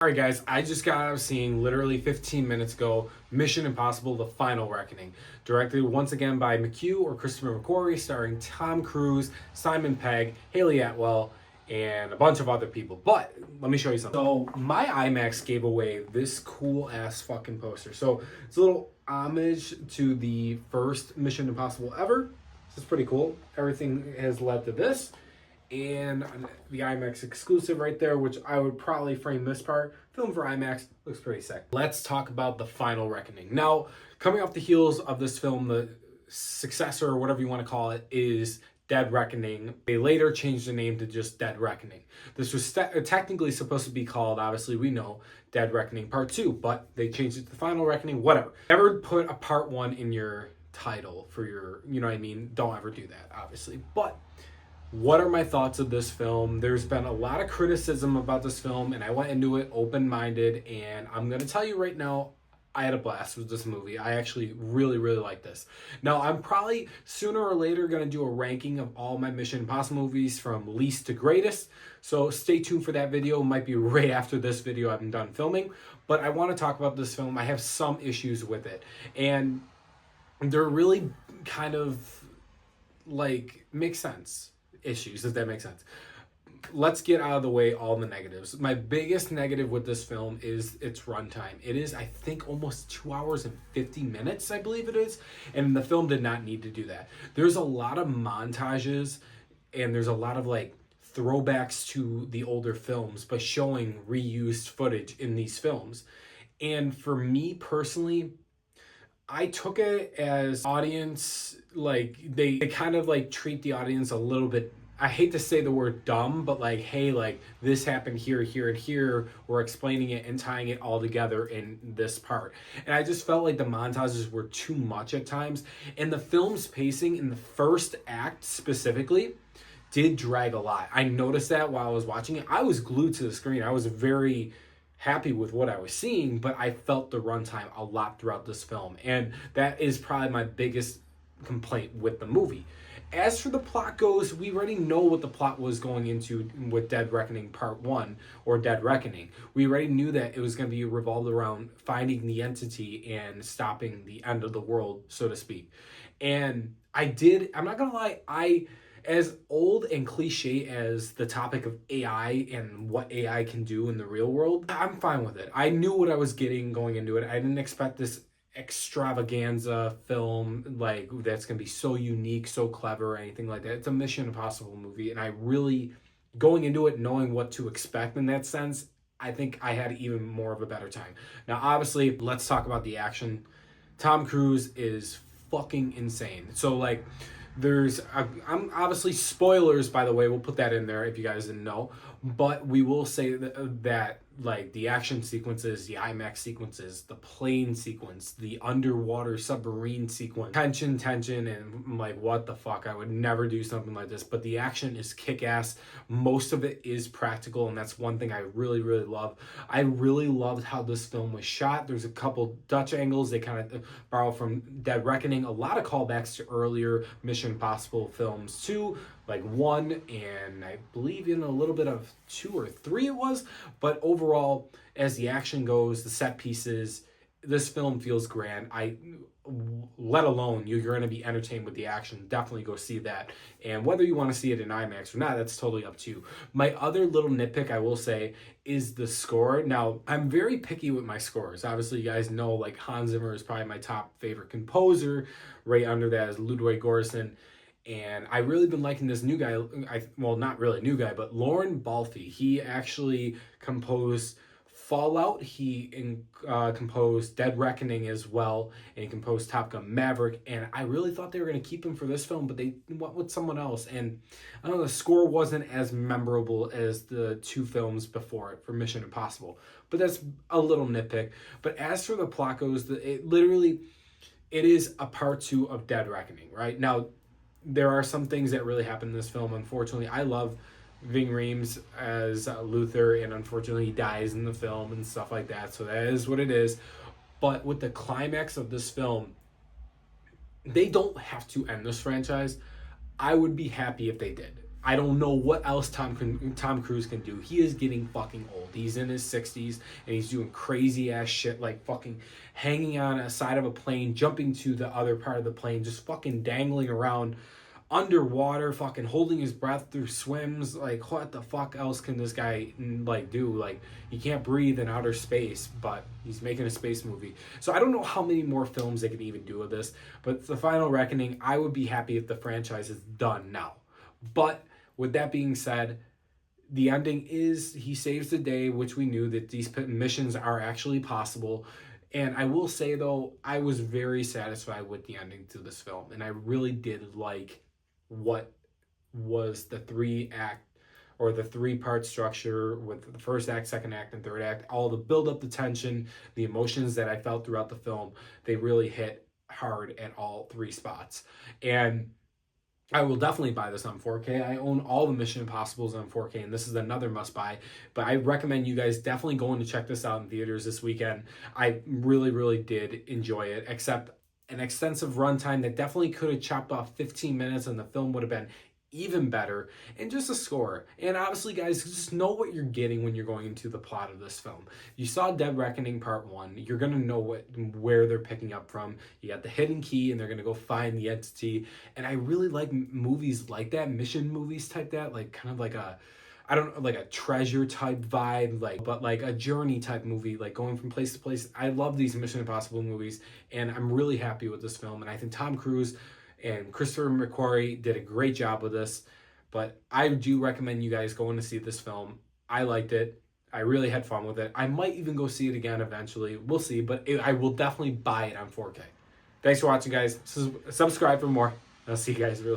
Alright guys, I just got out of seeing literally 15 minutes ago Mission Impossible: The Final Reckoning, directed once again by McHugh or Christopher McQuarrie, starring Tom Cruise, Simon Pegg, Haley Atwell, and a bunch of other people. But let me show you something. So my IMAX gave away this cool ass fucking poster. So it's a little homage to the first Mission Impossible ever. This is pretty cool. Everything has led to this. And the IMAX exclusive right there, which I would probably frame this part. Film for IMAX, looks pretty sick. Let's talk about The Final Reckoning. Now, coming off the heels of this film, the successor, or whatever you want to call it, is Dead Reckoning. They later changed the name to just Dead Reckoning. This was technically supposed to be called, obviously we know, Dead Reckoning Part 2, but they changed it to The Final Reckoning, whatever. Never put a Part 1 in your title for your, you know what I mean? Don't ever do that, obviously. But what are my thoughts of this film? There's been a lot of criticism about this film, and I went into it open-minded, and I'm going to tell you right now, I had a blast with this movie. I actually really, really like this. Now, I'm probably sooner or later going to do a ranking of all my Mission Impossible movies from least to greatest, so stay tuned for that video. It might be right after this video I'm done filming, but I want to talk about this film. I have some issues with it, and they're really kind of, like, make sense issues, if that makes sense. Let's get out of the way all the negatives. My biggest negative with this film is its runtime. It is, I think, almost 2 hours and 50 minutes, I believe it is, and the film did not need to do that. There's a lot of montages, and there's a lot of, like, throwbacks to the older films, but showing reused footage in these films. And for me personally, I took it as audience, like, they kind of, like, treat the audience a little bit, I hate to say the word dumb, but, like, hey, like, this happened here, here, and here. We're explaining it and tying it all together in this part. And I just felt like the montages were too much at times. And the film's pacing in the first act specifically did drag a lot. I noticed that while I was watching it. I was glued to the screen. I was very happy with what I was seeing, but I felt the runtime a lot throughout this film. And that is probably my biggest complaint with the movie. As for the plot goes, we already know what the plot was going into with Dead Reckoning Part 1, or Dead Reckoning. We already knew that it was going to be revolved around finding the entity and stopping the end of the world, so to speak. And I'm not going to lie, as old and cliche as the topic of AI and what AI can do in the real world, I'm fine with it. I knew what I was getting going into it. I didn't expect this extravaganza film like that's gonna be so unique, so clever, or anything like that. It's a Mission Impossible movie, and I really, going into it knowing what to expect in that sense, I think I had even more of a better time. Now, obviously, let's talk about the action. Tom Cruise is fucking insane. So, like, I'm obviously, spoilers, by the way, we'll put that in there if you guys didn't know, but we will say that like the action sequences, the IMAX sequences, the plane sequence, the underwater submarine sequence, tension, and I'm like, what the fuck? I would never do something like this. But the action is kick-ass. Most of it is practical, and that's one thing I really, really love. I really loved how this film was shot. There's a couple Dutch angles they kind of borrow from Dead Reckoning. A lot of callbacks to earlier Mission Impossible films too, like 1, and I believe in a little bit of 2 or 3 it was. But overall, as the action goes, the set pieces, this film feels grand. Let alone you're going to be entertained with the action. Definitely go see that. And whether you want to see it in IMAX or not, that's totally up to you. My other little nitpick, I will say, is the score. Now, I'm very picky with my scores. Obviously, you guys know, like, Hans Zimmer is probably my top favorite composer. Right under that is Ludwig Göransson. And I really been liking this new guy, well, not really new guy, but Lorne Balfe. He actually composed Fallout. He composed Dead Reckoning as well, and he composed Top Gun Maverick. And I really thought they were going to keep him for this film, but they went with someone else. And I don't know, the score wasn't as memorable as the 2 films before it for Mission Impossible. But that's a little nitpick. But as for the plot goes, it is a part 2 of Dead Reckoning, right? Now, there are some things that really happen in this film. Unfortunately, I love Ving Rhames as Luther, and unfortunately he dies in the film and stuff like that, so that is what it is. But with the climax of this film, they don't have to end this franchise. I would be happy if they did. I don't know what else Tom Cruise can do. He is getting fucking old. He's in his 60s and he's doing crazy ass shit like fucking hanging on a side of a plane, jumping to the other part of the plane, just fucking dangling around underwater, fucking holding his breath through swims. Like, what the fuck else can this guy like do? Like, he can't breathe in outer space, but he's making a space movie. So I don't know how many more films they could even do with this, but The Final Reckoning, I would be happy if the franchise is done now. But with that being said, the ending is he saves the day, which we knew that these missions are actually possible. And I will say, though, I was very satisfied with the ending to this film. And I really did like what was the the 3-part structure with the first act, second act, and third act. All the build up, the tension, the emotions that I felt throughout the film, they really hit hard at all 3 spots. And I will definitely buy this on 4K. I own all the Mission Impossibles on 4K, and this is another must buy. But I recommend you guys definitely going to check this out in theaters this weekend. I really, really did enjoy it, except an extensive runtime that definitely could have chopped off 15 minutes and the film would have been even better, and just a score. And obviously, guys, just know what you're getting when you're going into the plot of this film. You saw Dead Reckoning Part 1. You're going to know where they're picking up from. You got the hidden key, and they're going to go find the entity. And I really like movies like that, mission movies type that, like kind of like a, I don't know, like a treasure type vibe, but like a journey type movie, like going from place to place. I love these Mission Impossible movies, and I'm really happy with this film. And I think Tom Cruise and Christopher McQuarrie did a great job with this. But I do recommend you guys going to see this film. I liked it. I really had fun with it. I might even go see it again eventually. We'll see, but I will definitely buy it on 4K. Thanks for watching, guys. Subscribe for more. I'll see you guys real soon.